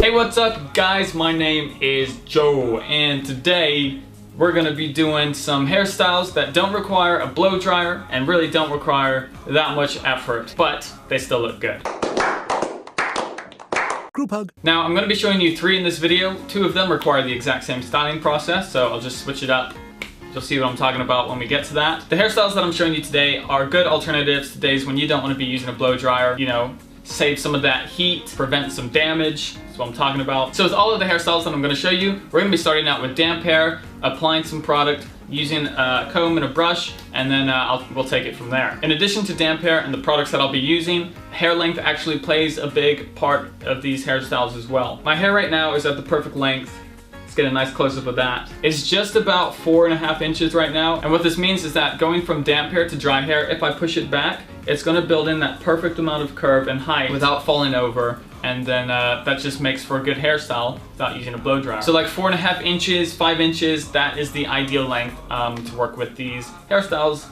Hey, what's up guys? My name is Joe and today we're gonna be doing some hairstyles that don't require a blow dryer and really don't require that much effort, but they still look good. Group hug. Now I'm gonna be showing you 3 in this video. 2 of them require the exact same styling process, so I'll just switch it up. You'll see what I'm talking about when we get to that. The hairstyles that I'm showing you today are good alternatives to days when you don't want to be using a blow dryer, you know, save some of that heat, prevent some damage. That's what I'm talking about. So with all of the hairstyles that I'm going to show you, we're going to be starting out with damp hair, applying some product, using a comb and a brush, and then we'll take it from there. In addition to damp hair and the products that I'll be using, hair length actually plays a big part of these hairstyles as well. My hair right now is at the perfect length. Let's get a nice close-up of that. It's just about 4.5 inches right now, and what this means is that going from damp hair to dry hair, if I push it back, it's gonna build in that perfect amount of curve and height without falling over, and then that just makes for a good hairstyle without using a blow dryer. So like 4.5 inches, 5 inches, that is the ideal length to work with these hairstyles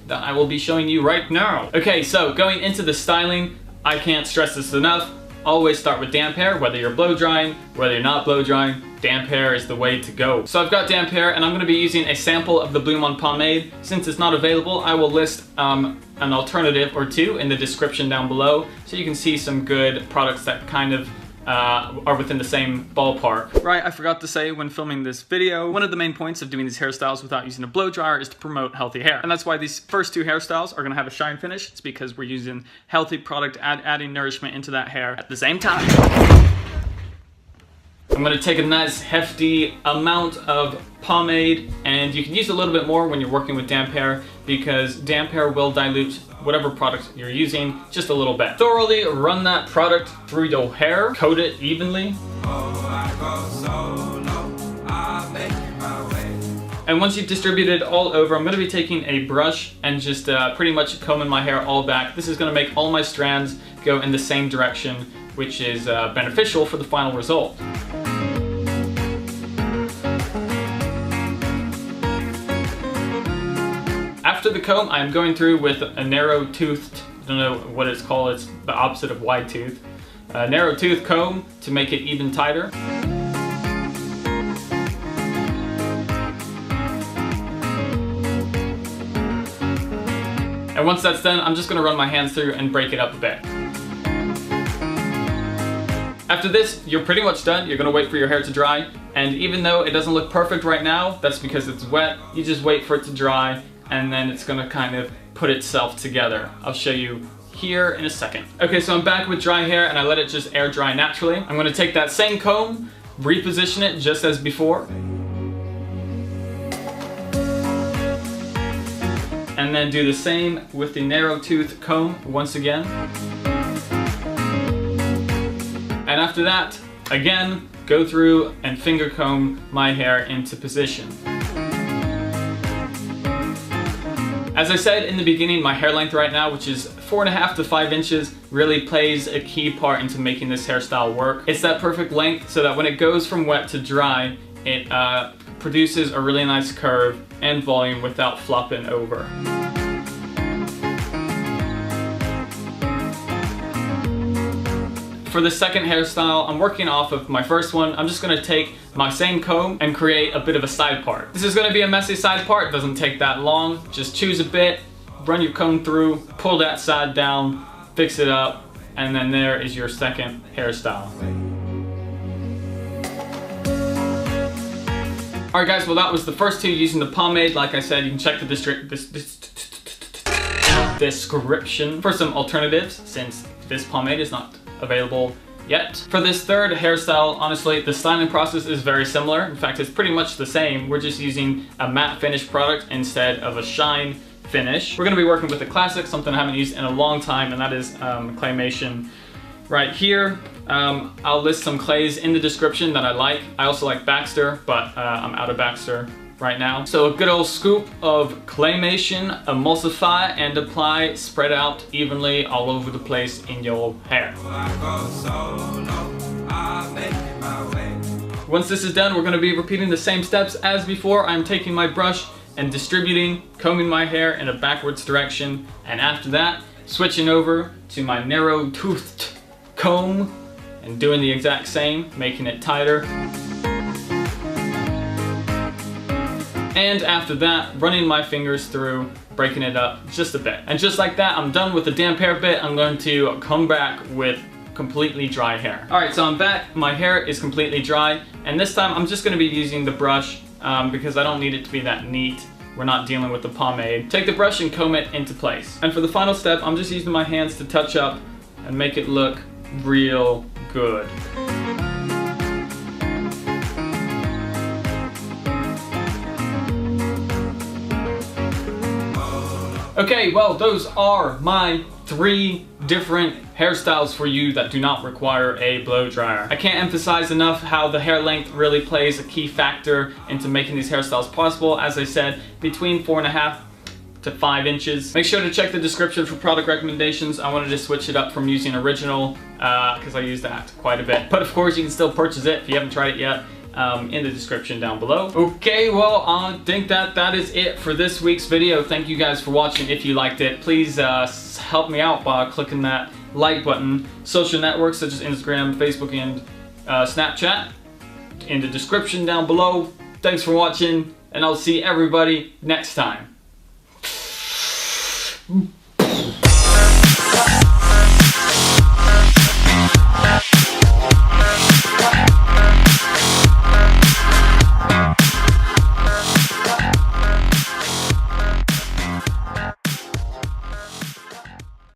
that I will be showing you right now. Okay, so going into the styling, I can't stress this enough. Always start with damp hair, whether you're blow drying, whether you're not blow drying, damp hair is the way to go. So I've got damp hair and I'm gonna be using a sample of the Bloom On pomade. Since it's not available, I will list an alternative or 2 in the description down below so you can see some good products that kind of are within the same ballpark. Right, I forgot to say when filming this video, one of the main points of doing these hairstyles without using a blow dryer is to promote healthy hair. And that's why these first 2 hairstyles are gonna have a shine finish. It's because we're using healthy product, adding nourishment into that hair at the same time. I'm gonna take a nice hefty amount of pomade, and you can use a little bit more when you're working with damp hair because damp hair will dilute whatever product you're using just a little bit. Thoroughly run that product through your hair, coat it evenly. And once you've distributed all over, I'm gonna be taking a brush and just pretty much combing my hair all back. This is gonna make all my strands go in the same direction, which is beneficial for the final result. After the comb, I'm going through with a narrow-toothed, I don't know what it's called, it's the opposite of wide tooth. A narrow-tooth comb to make it even tighter. And once that's done, I'm just gonna run my hands through and break it up a bit. After this, you're pretty much done. You're gonna wait for your hair to dry. And even though it doesn't look perfect right now, that's because it's wet. You just wait for it to dry, and then it's gonna kind of put itself together. I'll show you here in a second. Okay, so I'm back with dry hair and I let it just air dry naturally. I'm gonna take that same comb, reposition it just as before. And then do the same with the narrow tooth comb once again. And after that, again, go through and finger comb my hair into position. As I said in the beginning, my hair length right now, which is 4.5 to 5 inches, really plays a key part into making this hairstyle work. It's that perfect length so that when it goes from wet to dry, it produces a really nice curve and volume without flopping over. For the second hairstyle, I'm working off of my first one. I'm just gonna take my same comb and create a bit of a side part. This is gonna be a messy side part, it doesn't take that long. Just choose a bit, run your comb through, pull that side down, fix it up, and then there is your second hairstyle. Alright guys, well that was the first 2 using the pomade. Like I said, you can check the description for some alternatives since this pomade is not available yet. For this third hairstyle, honestly, the styling process is very similar. In fact, it's pretty much the same. We're just using a matte finish product instead of a shine finish. We're gonna be working with a classic, something I haven't used in a long time, and that is claymation. Right here, I'll list some clays in the description that I like. I also like Baxter, but I'm out of Baxter right now. So a good old scoop of claymation, emulsify and apply, spread out evenly all over the place in your hair. Once this is done, we're going to be repeating the same steps as before. I'm taking my brush and distributing, combing my hair in a backwards direction, and after that, switching over to my narrow-toothed comb and doing the exact same, making it tighter. And after that, running my fingers through, breaking it up just a bit. And just like that, I'm done with the damp hair bit. I'm going to come back with completely dry hair. Alright, so I'm back. My hair is completely dry. And this time, I'm just going to be using the brush because I don't need it to be that neat. We're not dealing with the pomade. Take the brush and comb it into place. And for the final step, I'm just using my hands to touch up and make it look real good. Okay, well, those are my 3 different hairstyles for you that do not require a blow dryer. I can't emphasize enough how the hair length really plays a key factor into making these hairstyles possible. As I said, between 4.5 to 5 inches. Make sure to check the description for product recommendations. I wanted to switch it up from using original because I use that quite a bit. But of course, you can still purchase it if you haven't tried it yet. In the description down below. Okay, well, I think that is it for this week's video. Thank you guys for watching. If you liked it, please help me out by clicking that like button. Social networks such as Instagram, Facebook, and Snapchat in the description down below. Thanks for watching, and I'll see everybody next time.